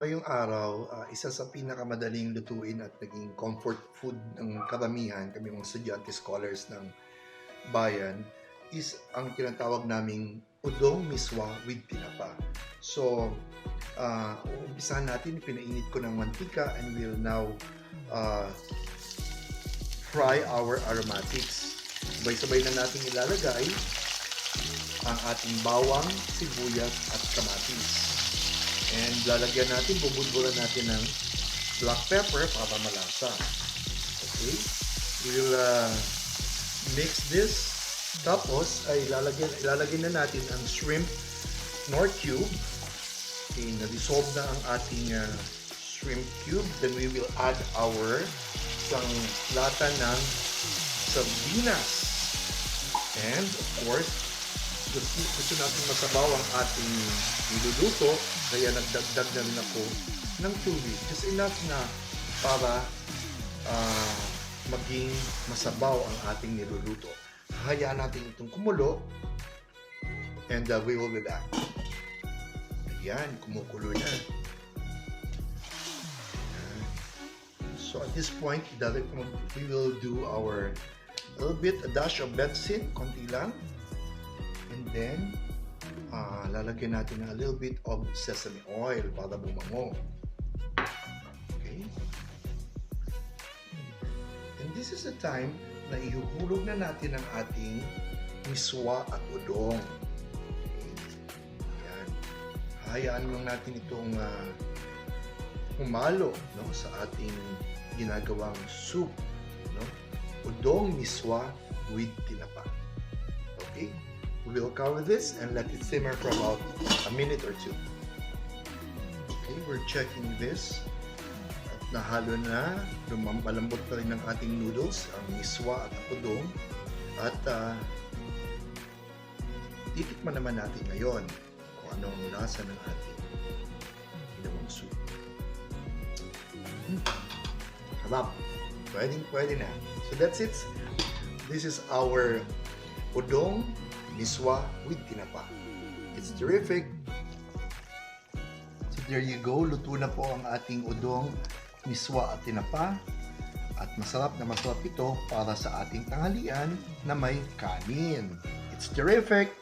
Ngayong araw, isa sa pinakamadaling lutuin at naging comfort food ng karamihan, kami mga estudyante, scholars ng bayan, is ang tinatawag naming udong miswa with tinapa. So, uumpisahan natin, pinainit ko ng mantika and we'll now uh, fry our aromatics. Sabay-sabay na natin ilalagay ang ating bawang, sibuyas at kamatis. And lalagyan natin, bubudburan natin ng black pepper para malasa. Okay? We'll mix this. Tapos ay ilalagyan na natin ang shrimp nor cube. Okay, na-dissolve na ang ating shrimp cube. Then we will add our isang lata ng sardinas. And of course, gusto natin masabaw ang ating niluluto, kaya nagdagdag na rin ako ng tubig. Just enough na para maging masabaw ang ating niluluto. Hayaan natin itong kumulo and we will be back. Ayan, kumukulo na. So at this point, we will do our a dash of betsin, konti lang. And then, lalagyan natin a little bit of sesame oil para bumango. Okay? And this is the time na ihuhulog na natin ang ating miswa at udong. Okay? Ayan. Hayaan lang natin itong humalo, no, sa ating ginagawang soup. No? Udong miswa with tinapa. Okay? We will cover this and let it simmer for about a minute or two. Okay, we're checking this. At nahalo na, malambot pa rin ang ating noodles, ang miswa at ang udong. At titikman naman natin ngayon kung anong lasa ng ating ginawang soup. Sarap. Pwede na. So that's it. This is our udong miswa with tinapa. It's terrific. So there you go. Luto na po ang ating udong, miswa at tinapa. At masarap ito para sa ating tanghalian na may kanin. It's terrific!